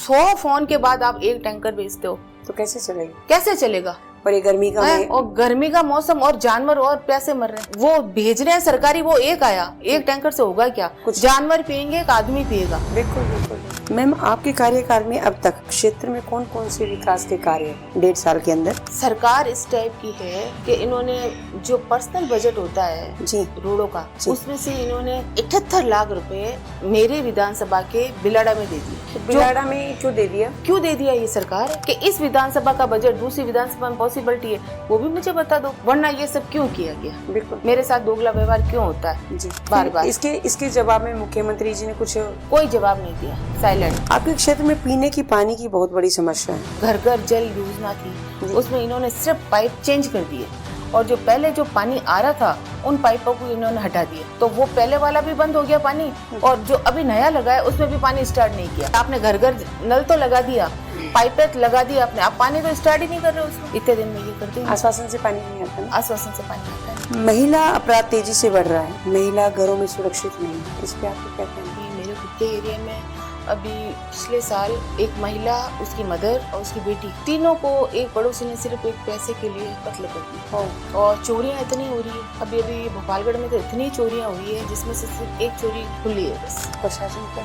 100 phone के बाद आप एक टैंकर भेजते हो तो कैसे चलेगा? कैसे चलेगा? और ये गर्मी का और गर्मी का मौसम और जानवर और प्यासे मर रहे हैं। वो भेज रहे हैं सरकारी, वो एक आया, एक टैंकर से होगा क्या? कुछ जानवर पिएंगे, एक आदमी पिएगा। बिल्कुल बिल्कुल। मैम, आपके कार्यकाल में अब तक क्षेत्र में कौन कौन से विकास के कार्य हैं 1.5 साल के अंदर? सरकार इस टाइप की है कि इन्होंने जो पर्सनल बजट होता है जी रोडों का, उसमें से इन्होंने 78 लाख रुपए मेरे विधानसभा के बिलाड़ा में दे दिए। बिलाड़ा में क्यों दे दिया? क्यों दे दिया ये सरकार कि इस विधानसभा का बजट दूसरी विधानसभा में पॉसिबिलिटी है, वो भी मुझे बता दो, वरना ये सब क्यों किया गया? बिल्कुल। मेरे साथ दोगला व्यवहार क्यों होता है जी बार बार? इसके जवाब में मुख्यमंत्री जी ने कोई जवाब नहीं दिया, साइलेंट। आपके क्षेत्र में पीने की पानी की बहुत बड़ी समस्या है। घर घर जल योजना थी, उसमें इन्होंने सिर्फ पाइप चेंज कर दिए और जो पहले जो पानी आ रहा था उन पाइपों को इन्होंने हटा दिया, तो वो पहले वाला भी बंद हो गया पानी, और जो अभी नया लगा है उसमें भी पानी स्टार्ट नहीं किया। आपने घर घर नल तो लगा दिया, पाइपें लगा दी आपने, आप पानी तो स्टार्ट ही नहीं कर रहे उसमें। इतने दिन में ये करते हैं। आश्वासन से पानी नहीं आता। आश्वासन से पानी आता है। महिला अपराध तेजी से बढ़ रहा है, महिला घरों में सुरक्षित नहीं है, इस पे आपको क्या कहना है? मेरे खुद के एरिया में अभी पिछले साल एक महिला, उसकी मदर और उसकी बेटी, तीनों को एक पड़ोसी ने सिर्फ एक पैसे के लिए कत्ल कर दिया। और चोरियां इतनी हो रही है, अभी अभी भोपालगढ़ में तो इतनी चोरियां हुई है जिसमें से सिर्फ एक चोरी खुली है बस। प्रशासन क्या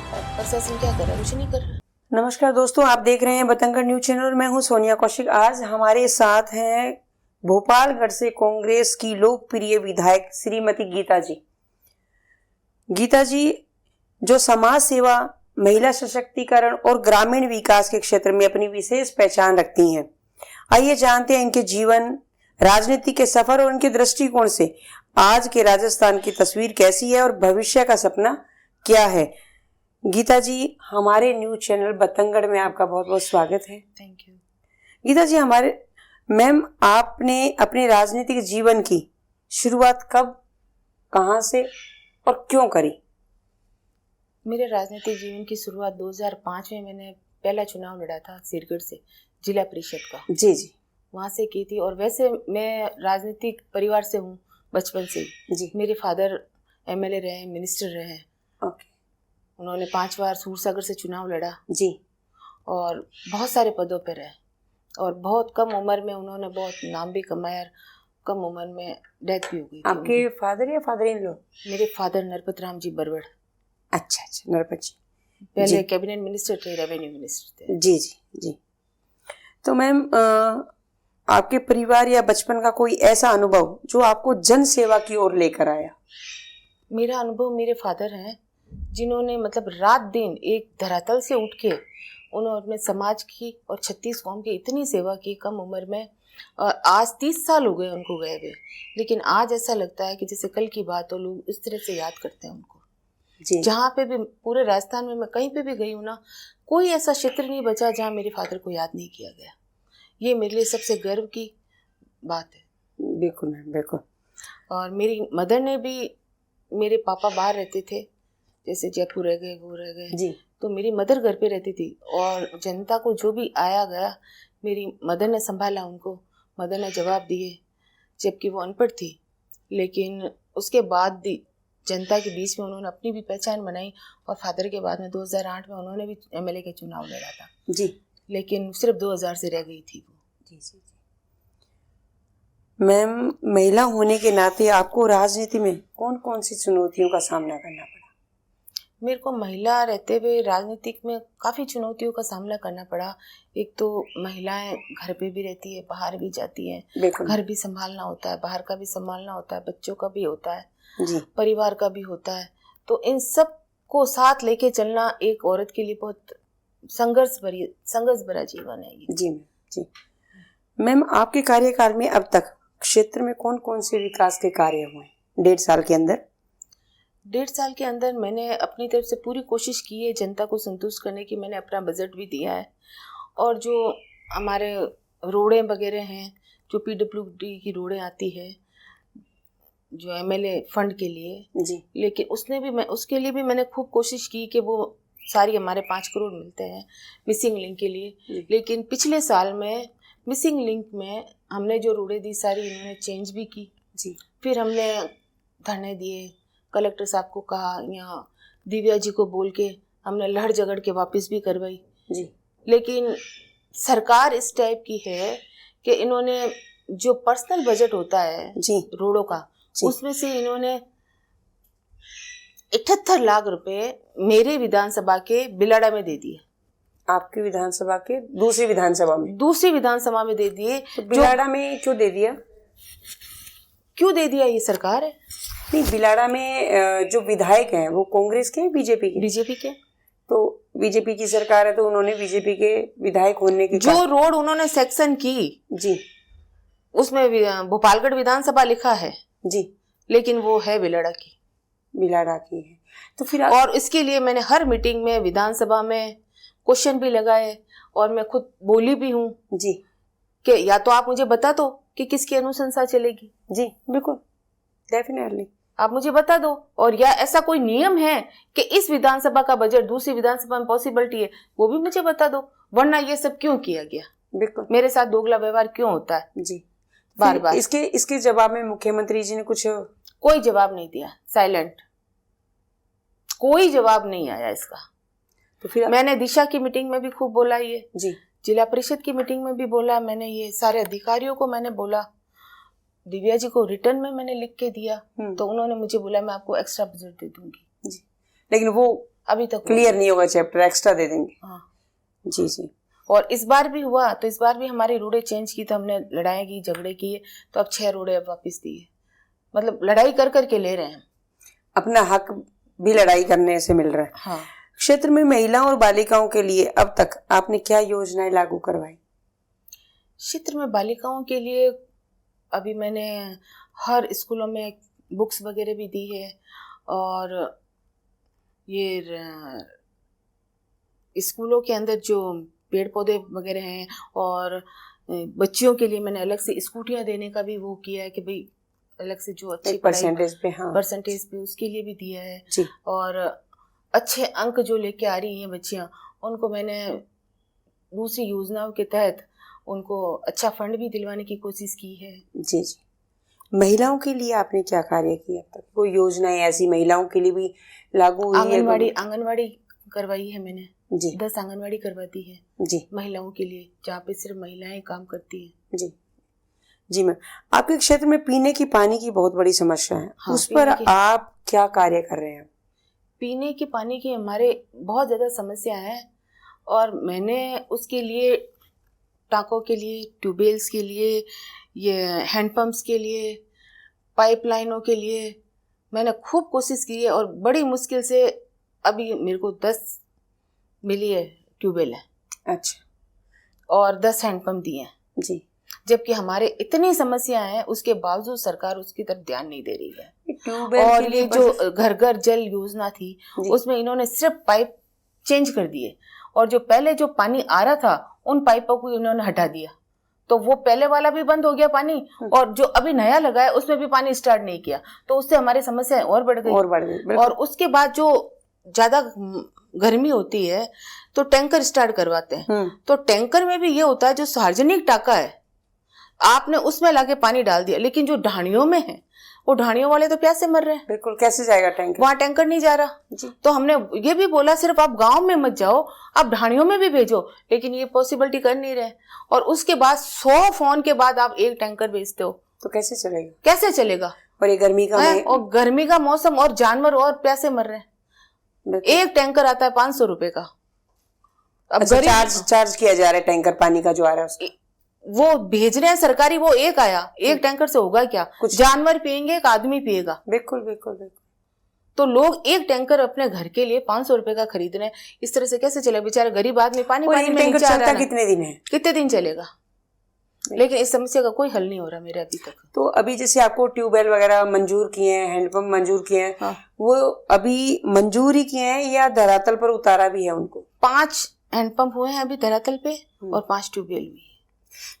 कर रहा है? कुछ नहीं कर रहा। नमस्कार दोस्तों, आप देख रहे हैं बतंगड़ न्यूज चैनल और मैं हूं सोनिया कौशिक। आज हमारे साथ हैं भोपालगढ़ से कांग्रेस की लोकप्रिय विधायक श्रीमती गीता जी। गीता जी जो समाज सेवा, महिला सशक्तिकरण और ग्रामीण विकास के क्षेत्र में अपनी विशेष पहचान रखती हैं। आइए जानते हैं इनके जीवन, राजनीति के सफर और इनके दृष्टिकोण से आज के राजस्थान की तस्वीर कैसी है और भविष्य का सपना क्या है। गीता जी, हमारे न्यूज चैनल बतंगड़ में आपका बहुत बहुत स्वागत है। Thank you. Geeta ji, ma'am, आपने अपने राजनीतिक जीवन की शुरुआत कब, कहां से और क्यों करी? मेरे राजनीतिक जीवन की शुरुआत 2005 में मैंने पहला चुनाव लड़ा था सिरगढ़ से, जिला परिषद का। जी जी। वहाँ से की थी, और वैसे मैं राजनीतिक परिवार से हूँ बचपन से जी। मेरे फादर एमएलए रहे, मिनिस्टर रहे। ओके। उन्होंने 5 बार सूरसागर से चुनाव लड़ा जी, और बहुत सारे पदों पर रहे, और बहुत कम उम्र में उन्होंने बहुत नाम भी कमाया। कम उम्र में डेथ भी हो गई। आपके फादर या फादर इन लॉ? मेरे फादर नरपत राम जी बरवड़। अच्छा, नरपत जी पहले कैबिनेट मिनिस्टर थे, रेवेन्यू मिनिस्टर थे। जी जी जी। तो मैम, आपके परिवार या बचपन का कोई ऐसा अनुभव जो आपको जन सेवा की ओर लेकर आया? मेरा अनुभव मेरे फादर हैं, जिन्होंने मतलब रात दिन एक धरातल से उठ के उन्होंने अपने समाज की और 36 कौम की इतनी सेवा की कम उम्र में। और आज 30 साल हो गए उनको गए हुए, लेकिन आज ऐसा लगता है कि जैसे कल की बात हो, लोग इस तरह से याद करते हैं उनको। जहाँ पे भी, पूरे राजस्थान में मैं कहीं पे भी गई हूँ ना, कोई ऐसा क्षेत्र नहीं बचा जहाँ मेरे फादर को याद नहीं किया गया। ये मेरे लिए सबसे गर्व की बात है। बिल्कुल मैम, बिल्कुल। और मेरी मदर ने भी, मेरे पापा बाहर रहते थे, जैसे जयपुर रह गए, वो रह गए जी, तो मेरी मदर घर पे रहती थी, और जनता को जो भी आया गया मेरी मदर ने संभाला उनको, मदर ने जवाब दिए, जबकि वो अनपढ़ थी। लेकिन उसके बाद भी जनता के बीच में उन्होंने अपनी भी पहचान बनाई, और फादर के बाद में 2008 में उन्होंने भी एमएलए के चुनाव लड़ा था जी, लेकिन सिर्फ 2000 से रह गई थी वो। जी जी जी। मैम, महिला होने के नाते आपको राजनीति में कौन कौन सी चुनौतियों का सामना करना पड़ा? मेरे को महिला रहते हुए राजनीतिक में काफ़ी चुनौतियों का सामना करना पड़ा। एक तो महिलाएं घर पे भी रहती है, बाहर भी जाती हैं, घर भी संभालना होता है, बाहर का भी संभालना होता है, बच्चों का भी होता है जी, परिवार का भी होता है। तो इन सब को साथ लेके चलना एक औरत के लिए बहुत संघर्ष भरा जीवन है ये। जी जी। मैम, आपके कार्यकाल में अब तक क्षेत्र में कौन कौन से विकास के कार्य हुए 1.5 साल के अंदर? 1.5 साल के अंदर मैंने अपनी तरफ से पूरी कोशिश की है जनता को संतुष्ट करने की। मैंने अपना बजट भी दिया है, और जो हमारे रोडें वगैरह हैं, जो पीडब्ल्यूडी की रोडें आती है जो एमएलए फंड के लिए जी, लेकिन उसके लिए भी मैंने खूब कोशिश की कि वो सारी हमारे 5 करोड़ मिलते हैं मिसिंग लिंक के लिए। लेकिन पिछले साल में मिसिंग लिंक में हमने जो रोडें दी सारी इन्होंने चेंज भी की जी। फिर हमने धरने दिए, कलेक्टर साहब को कहा, यहाँ दिव्या जी को बोल के हमने लहर झगड़ के वापस भी करवाई जी। लेकिन सरकार इस टाइप की है कि इन्होंने जो पर्सनल बजट होता है जी रोडों का, जी। उसमें से इन्होंने 78 लाख रुपए मेरे विधानसभा के बिलाड़ा में दे दिए। आपकी विधानसभा के दूसरी विधानसभा में दे दिए। तो बिलाड़ा में क्यों दे दिया? क्यों दे दिया? ये सरकार है। नहीं, बिलाड़ा में जो विधायक हैं वो कांग्रेस के हैं, बीजेपी के? तो बीजेपी की सरकार है तो उन्होंने बीजेपी के विधायक होने के जो रोड उन्होंने सेक्शन की जी, उसमें भोपालगढ़ विधानसभा लिखा है जी, लेकिन वो है बिलाड़ा की है। तो फिर और इसके लिए मैंने हर मीटिंग में विधानसभा में क्वेश्चन भी लगाए और मैं खुद बोली भी हूँ जी कि या तो आप मुझे बता दो कि किसकी अनुशंसा चलेगी। जी बिल्कुल, डेफिनेटली आप मुझे बता दो, और या ऐसा कोई नियम है कि इस विधानसभा का बजट दूसरी विधानसभा में पॉसिबिलिटी है, वो भी मुझे बता दो। वरना ये सब क्यों किया गया? बिल्कुल, मेरे साथ दोगला व्यवहार क्यों होता है जी बार बार? इसके जवाब में मुख्यमंत्री जी ने कुछ कोई जवाब नहीं दिया, साइलेंट, कोई जवाब नहीं आया इसका। तो फिर मैंने दिशा की मीटिंग में भी खूब बोला, ये जी जिला परिषद की मीटिंग में भी बोला, मैंने ये सारे अधिकारियों को मैंने बोला, दिव्या जी को रिटर्न में मैंने लिख के दिया, तो उन्होंने मुझे बोला मैं आपको एक्स्ट्रा बजट दे दूंगी जी, लेकिन वो अभी तक क्लियर नहीं होगा, चैप्टर एक्स्ट्रा दे देंगे। हाँ जी जी। और इस बार भी हुआ, तो इस बार भी हमारी रोडें चेंज की, तो हमने लड़ाई की, झगड़े किए, तो अब 6 रोडें अब वापस दिए। मतलब लड़ाई कर करके ले रहे हैं, अपना हक भी लड़ाई करने से मिल रहा है। हाँ। क्षेत्र में महिलाओं और बालिकाओं के लिए अब तक आपने क्या योजनाएं लागू करवाई? क्षेत्र में बालिकाओं के लिए अभी मैंने हर स्कूलों में बुक्स वगैरह भी दी है, और ये स्कूलों के अंदर जो पेड़ पौधे वगैरह हैं, और बच्चियों के लिए मैंने अलग से स्कूटियां देने का भी वो किया है कि भाई अलग से जो अच्छी परसेंटेज पे, हाँ परसेंटेज पे, उसके लिए भी दिया है जी। और अच्छे अंक जो लेके आ रही हैं बच्चियां, उनको मैंने दूसरी योजनाओं के तहत उनको अच्छा फंड भी दिलवाने की कोशिश की है। जी जी। महिलाओं के लिए आपने क्या कार्य किया अब तक? कोई योजनाएं ऐसी महिलाओं के लिए भी लागू हुई है? आंगनवाड़ी करवाई है मैंने जी, 10 आंगनवाड़ी करवाती है जी महिलाओं के लिए, जहाँ पे सिर्फ महिलाएं काम करती हैं। जी जी मैम, आपके क्षेत्र में पीने की पानी की बहुत बड़ी समस्या है, हाँ, उस पर आप क्या कार्य कर रहे हैं? पीने की पानी की हमारे बहुत ज़्यादा समस्या है, और मैंने उसके लिए टाँकों के लिए, ट्यूबवेल्स के लिए, ये हैंडपम्प्स के लिए, पाइपलाइनों के लिए मैंने खूब कोशिश की है, और बड़ी मुश्किल से अभी मेरे को 10 मिली है ट्यूबवेल है। अच्छा। और 10 हैंडपम्प दिए हैं जी, जबकि हमारे इतनी समस्या है, उसके बावजूद सरकार उसकी तरफ ध्यान नहीं दे रही है। और ये जो घर घर जल योजना थी, उसमें इन्होंने सिर्फ पाइप चेंज कर दिए, और जो पहले जो पानी आ रहा था उन पाइपों को इन्होंने हटा दिया, तो वो पहले वाला भी बंद हो गया पानी, और जो अभी नया लगा है उसमें भी पानी स्टार्ट नहीं किया, तो उससे हमारी समस्या और बढ़ गई। और उसके बाद जो ज्यादा गर्मी होती है तो टैंकर स्टार्ट करवाते हैं, तो टैंकर में भी ये होता है जो सार्वजनिक टाका है आपने उसमें लाके पानी डाल दिया, लेकिन जो ढाणियों में है वो ढाणियों वाले तो प्यासे मर रहे हैं। बिल्कुल, कैसे जाएगा टैंकर? वहाँ टैंकर नहीं जा रहा जी। तो हमने ये भी बोला सिर्फ आप गांव में मत जाओ, आप ढाणियों में भी भेजो, लेकिन ये पॉसिबिलिटी कर नहीं रहे। और उसके बाद 100 फोन के बाद आप एक टैंकर भेजते हो, तो कैसे चलेगा? कैसे चलेगा? और ये गर्मी का और गर्मी का मौसम, और जानवर और प्यासे मर रहे हैं। एक टैंकर आता है 500 रुपए का। अब चार्ज किया जा रहा है टैंकर पानी का जो आ रहा है, वो भेज रहे हैं सरकारी, वो एक आया, एक टैंकर से होगा क्या? कुछ जानवर पिएंगे, एक आदमी पिएगा। बिल्कुल बिल्कुल बिल्कुल। तो लोग एक टैंकर अपने घर के लिए 500 रुपए का खरीद रहे हैं, इस तरह से कैसे चले? बेचारा गरीब आदमी पानी में चलता कितने दिन है? कितने दिन चलेगा? लेकिन इस समस्या का कोई हल नहीं हो रहा मेरे अभी तक। तो अभी जैसे आपको ट्यूबवेल वगैरह मंजूर किए हैं, हैंडपंप मंजूर किए हैं, हाँ। वो अभी मंजूर ही किए हैं या धरातल पर उतारा भी है उनको? 5 हैंडपंप हुए हैं अभी धरातल पे, और 5 ट्यूबवेल भी।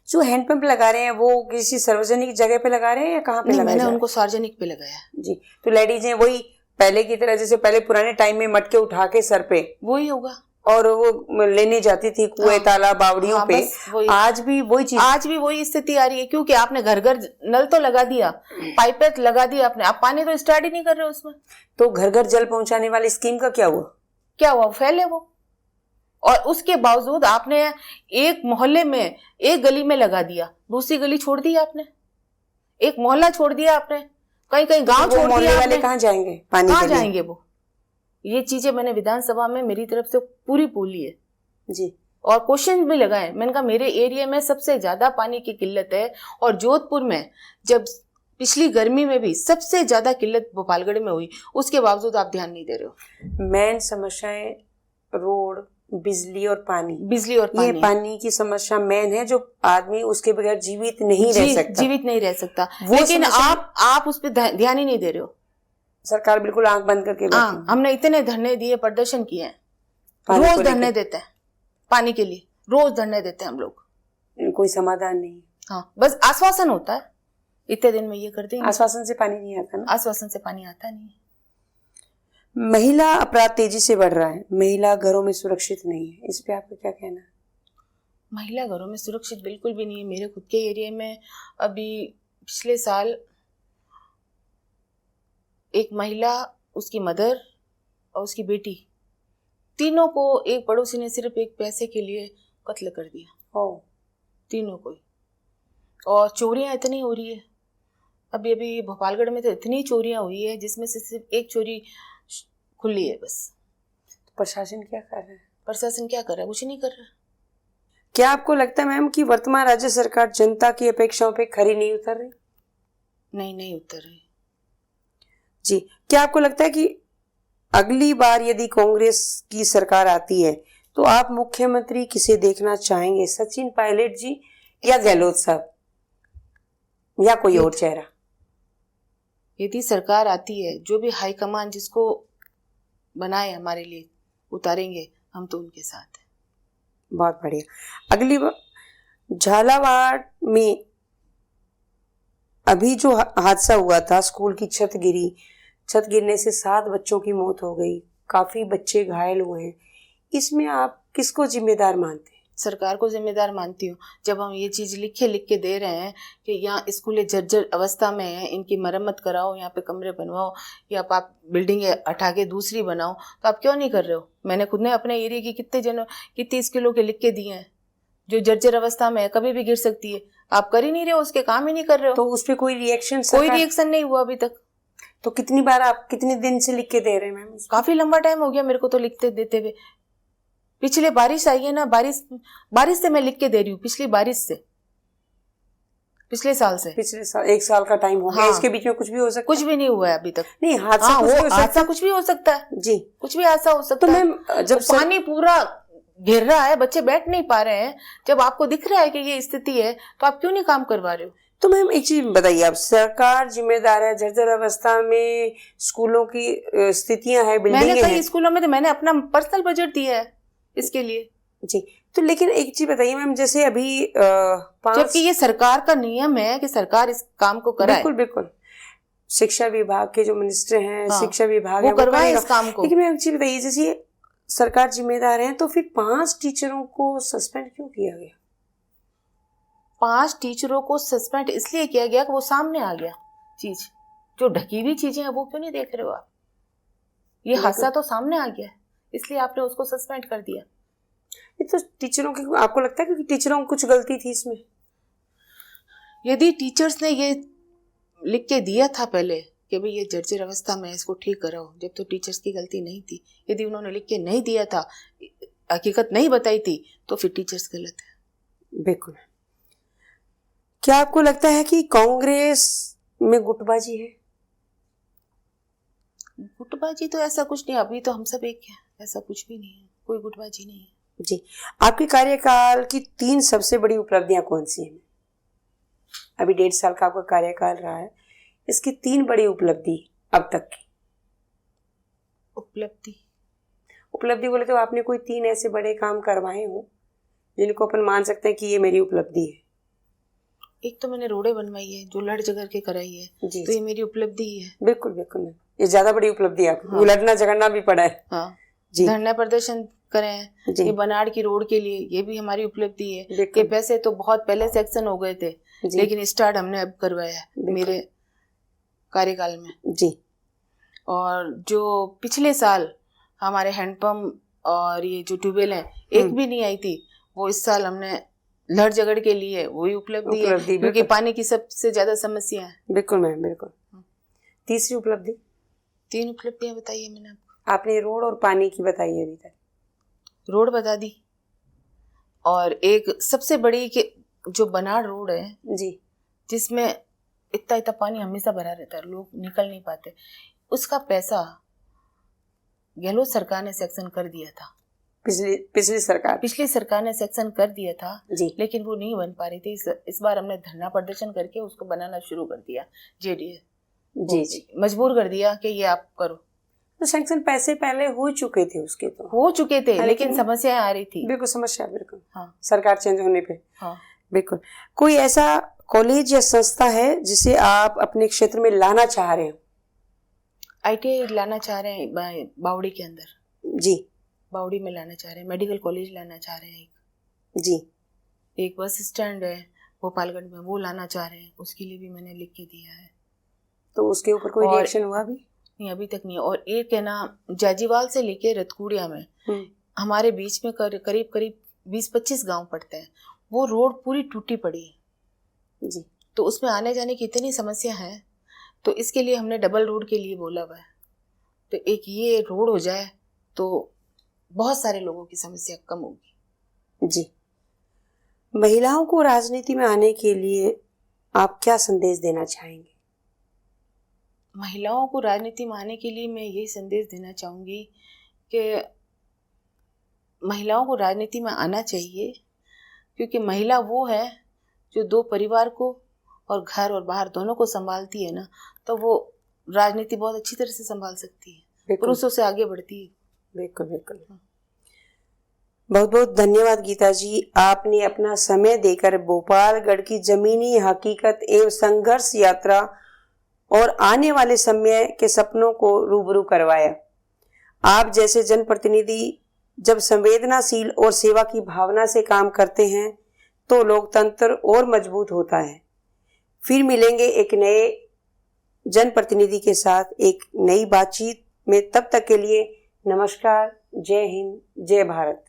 जो हैंडपंप लगा रहे हैं वो किसी सार्वजनिक जगह पे लगा रहे हैं या कहाँ पे लगाया? मैंने उनको सार्वजनिक पे लगाया जी। तो लेडीज हैं वही पहले की तरह, जैसे पहले पुराने टाइम में मटके उठा के सर पे, वही होगा, और वो लेने जाती थी कुएं, तालाब, बावड़ियों पे। आज भी वही चीज, आज भी वही स्थिति आ रही है, क्योंकि आपने घर घर नल तो लगा दिया, पाइपें लगा दी आपने, आप पानी तो स्टार्ट ही नहीं कर रहे उसमें। तो घर घर जल पहुंचाने वाली स्कीम का क्या हुआ? फेल है वो। और उसके बावजूद आपने एक मोहल्ले में एक गली में लगा दिया, दूसरी गली छोड़ दी आपने, एक मोहल्ला छोड़ दिया आपने, कहीं कहीं गांव छोड़ दिया आपने। कहाँ जाएंगे पानी के लिए? कहाँ जाएंगे वो? ये चीजें मैंने विधानसभा में मेरी तरफ से पूरी बोली है जी, और क्वेश्चन भी लगाए। मैंने कहा मेरे एरिया में सबसे ज्यादा पानी की किल्लत है, और जोधपुर में जब पिछली गर्मी में भी सबसे ज्यादा किल्लत भोपालगढ़ में हुई, उसके बावजूद आप ध्यान नहीं दे रहे हो। मेन समस्याएं रोड, बिजली और पानी। बिजली और पानी, ये पानी की समस्या मेन है, जो आदमी उसके बगैर जीवित नहीं रह सकता। जीवित नहीं रह सकता, लेकिन आप उस पर ध्यान ही नहीं दे रहे हो। सरकार बिल्कुल आंख बंद करके बैठी है। हमने इतने धरने दिए, प्रदर्शन किए हैं, रोज धरने देते हैं पानी के लिए, रोज धरने देते हैं हम लोग, कोई समाधान नहीं। हाँ, बस आश्वासन होता है, इतने दिन में ये कर देंगे। आश्वासन से पानी नहीं आता ना। आश्वासन से पानी आता नहीं। महिला अपराध तेजी से बढ़ रहा है, महिला घरों में सुरक्षित नहीं है, इस पे आपका क्या कहना है? महिला घरों में सुरक्षित बिल्कुल भी नहीं है। मेरे खुद के एरिया में अभी पिछले साल एक महिला, उसकी मदर और उसकी बेटी, तीनों को एक पड़ोसी ने सिर्फ एक पैसे के लिए कत्ल कर दिया, तीनों को। और चोरियां इतनी हो रही है, अभी भोपालगढ़ में तो इतनी चोरियां हुई है जिसमें से सिर्फ एक चोरी खुली है बस। प्रशासन क्या कर रहा है? प्रशासन क्या कर रहा है? कुछ नहीं कर रहा। क्या आपको लगता है मैम कि वर्तमान राज्य सरकार जनता की अपेक्षाओं पे खरी नहीं उतर रही? नहीं उतर रही जी। क्या आपको लगता है कि अगली बार यदि कांग्रेस की सरकार आती है तो आप मुख्यमंत्री किसे देखना चाहेंगे, सचिन पायलट जी या गहलोत साहब या कोई और चेहरा? यदि सरकार आती है, जो भी हाईकमान जिसको बनाए हमारे लिए उतारेंगे, हम तो उनके साथ हैं। बहुत बढ़िया। अगली बार झालावाड़ में अभी जो हादसा हुआ था, स्कूल की छत गिरी, छत गिरने से 7 बच्चों की मौत हो गई, काफी बच्चे घायल हुए हैं, इसमें आप किसको जिम्मेदार मानते हैं? सरकार को जिम्मेदार मानती हूँ। जब हम ये चीज़ लिख के दे रहे हैं कि यहाँ स्कूलें जर्जर अवस्था में हैं, इनकी मरम्मत कराओ, यहाँ पे कमरे बनवाओ, या आप बिल्डिंग हटा के दूसरी बनाओ, तो आप क्यों नहीं कर रहे हो? मैंने खुद ने अपने एरिया की कितने स्कूलों के लिख के दिए हैं जो जर्जर अवस्था में है, कभी भी गिर सकती है। आप कर ही नहीं रहे हो, उसके काम ही नहीं कर रहे हो। तो उस पर कोई रिएक्शन नहीं हुआ अभी तक। तो कितनी बार, आप कितने दिन से लिख के दे रहे हैं मैम? काफी लंबा टाइम हो गया मेरे को तो लिखते देते हुए। पिछले बारिश आई है ना, बारिश से मैं लिख के दे रही हूँ, पिछली बारिश से, पिछले साल से। पिछले साल 1 साल का टाइम हो गया। इसके बीच में कुछ भी हो सकता है? कुछ भी नहीं हुआ है अभी तक। नहीं, हादसा कुछ भी हो सकता है जी, कुछ भी हादसा हो सकता है। तो मैम जब पानी पूरा घेर रहा है, बच्चे बैठ नहीं पा रहे हैं, जब आपको दिख रहा है कि ये स्थिति है, तो आप क्यों नहीं काम करवा रहे हो? तो मैम एक चीज बताइए, आप सरकार जिम्मेदार है, जर्जर अवस्था में स्कूलों की स्थितियां है, बिल्डिंगें हैं। कई स्कूलों में तो मैंने अपना पर्सनल बजट दिया है इसके लिए जी। तो लेकिन एक चीज बताइए मैम, जैसे अभी जबकि ये सरकार का नियम है कि सरकार इस काम को कराए। बिल्कुल शिक्षा विभाग के जो मिनिस्टर हैं, शिक्षा विभाग वो करवाए इस काम को। लेकिन मैम एक चीज बताइए, जैसे सरकार जिम्मेदार है, तो फिर 5 टीचरों को सस्पेंड क्यों किया गया? 5 टीचरों को सस्पेंड इसलिए किया गया कि वो सामने आ गया चीज, जो ढकी हुई चीजें हैं वो क्यों नहीं देख रहे हो आप? ये हादसा तो सामने आ गया है, इसलिए आपने उसको सस्पेंड कर दिया। ये तो टीचरों की, आपको लगता है कि टीचरों को कुछ गलती थी इसमें? यदि टीचर्स ने ये लिख के दिया था पहले कि भाई ये जर्जर अवस्था में, इसको ठीक कराओ, जब तो टीचर्स की गलती नहीं थी। यदि उन्होंने लिख के नहीं दिया था, हकीकत नहीं बताई थी, तो फिर टीचर्स गलत है। बिल्कुल। क्या आपको लगता है कि कांग्रेस में गुटबाजी है? गुटबाजी तो ऐसा कुछ नहीं, अभी तो हम सब एक हैं, ऐसा कुछ भी नहीं है, कोई गुटबाजी नहीं है जी। आपके कार्यकाल की 3 सबसे बड़ी उपलब्धियां कौन सी हैं? अभी 1.5 साल का आपका कार्यकाल रहा है, इसकी 3 बड़ी उपलब्धि अब तक की। उपलब्धि बोले तो आपने कोई 3 ऐसे बड़े काम करवाए हो जिनको अपन मान सकते हैं कि ये मेरी उपलब्धि है? एक तो मैंने रोडें बनवाई है, जो लड़ झगड़ के कराई है, तो ये मेरी उपलब्धि ही है। बिल्कुल ये ज्यादा बड़ी उपलब्धि है आपको। उलटना झगड़ना भी पड़ा है। हाँ जी। धरना प्रदर्शन करे हैं ये बनाड़ की रोड के लिए, ये भी हमारी उपलब्धि है कि पैसे तो बहुत पहले से एक्शन हो गए थे, लेकिन स्टार्ट हमने अब करवाया है मेरे कार्यकाल में जी। और जो पिछले साल हमारे हैंडपंप और ये जो ट्यूबवेल हैं, एक भी नहीं आई थी, वो इस साल हमने लड़ झगड़ के लिए वही उपलब्धि है, क्योंकि पानी की सबसे ज्यादा समस्या है। बिल्कुल मैम, बिल्कुल। तीसरी उपलब्धि? 3 उपलब्धियां बताई है मैंने आपको। आपने रोड और पानी की बताई है अभी तक। रोड बता दी, और एक सबसे बड़ी कि जो बनाड़ रोड है जी, जिसमें इतना इतना पानी हमेशा भरा रहता है, लोग निकल नहीं पाते, उसका पैसा गहलोत सरकार ने सेक्शन कर दिया था। पिछली सरकार ने सेक्शन कर दिया था जी, लेकिन वो नहीं बन पा रही थी। इस बार हमने धरना प्रदर्शन करके उसको बनाना शुरू कर दिया। जेडीए जी मजबूर कर दिया कि ये आप करो। तो सैंक्शन पैसे पहले हो चुके थे, उसके तो हो चुके थे, लेकिन समस्याएं आ रही थी। बिल्कुल समस्या, बिल्कुल। हाँ, सरकार चेंज होने पे। हाँ, बिल्कुल। कोई ऐसा कॉलेज या संस्था है जिसे आप अपने क्षेत्र में लाना चाह रहे हो? ITI लाना चाह रहे हैं बावड़ी के अंदर। जी, बावड़ी में लाना चाह रहे हैं, मेडिकल कॉलेज लाना चाह रहे हैं जी। एक बस स्टैंड है भोपालगढ़ में, वो लाना चाह रहे हैं, उसके लिए भी मैंने लिख के दिया है। तो उसके ऊपर कोई रिएक्शन हुआ भी? नहीं, अभी तक नहीं। और एक है ना, जाजीवाल से लेके रतकुड़िया में हमारे बीच में करीब करीब 20-25 गांव पड़ते हैं, वो रोड पूरी टूटी पड़ी है जी। तो उसमें आने जाने की इतनी समस्या है, तो इसके लिए हमने डबल रोड के लिए बोला हुआ है। तो एक ये रोड हो जाए तो बहुत सारे लोगों की समस्या कम होगी। जी। महिलाओं को राजनीति में आने के लिए आप क्या संदेश देना चाहेंगे? महिलाओं को राजनीति में आने के लिए मैं यही संदेश देना चाहूँगी कि महिलाओं को राजनीति में आना चाहिए, क्योंकि महिला वो है जो 2 परिवार को और घर और बाहर दोनों को संभालती है ना, तो वो राजनीति बहुत अच्छी तरह से संभाल सकती है, पुरुषों से आगे बढ़ती है। बिल्कुल, बिल्कुल। बहुत बहुत धन्यवाद गीता जी, आपने अपना समय देकर भोपालगढ़ की जमीनी हकीकत एवं संघर्ष यात्रा और आने वाले समय के सपनों को रूबरू करवाया। आप जैसे जनप्रतिनिधि जब संवेदनाशील और सेवा की भावना से काम करते हैं तो लोकतंत्र और मजबूत होता है। फिर मिलेंगे एक नए जनप्रतिनिधि के साथ एक नई बातचीत में, तब तक के लिए नमस्कार, जय हिंद, जय भारत।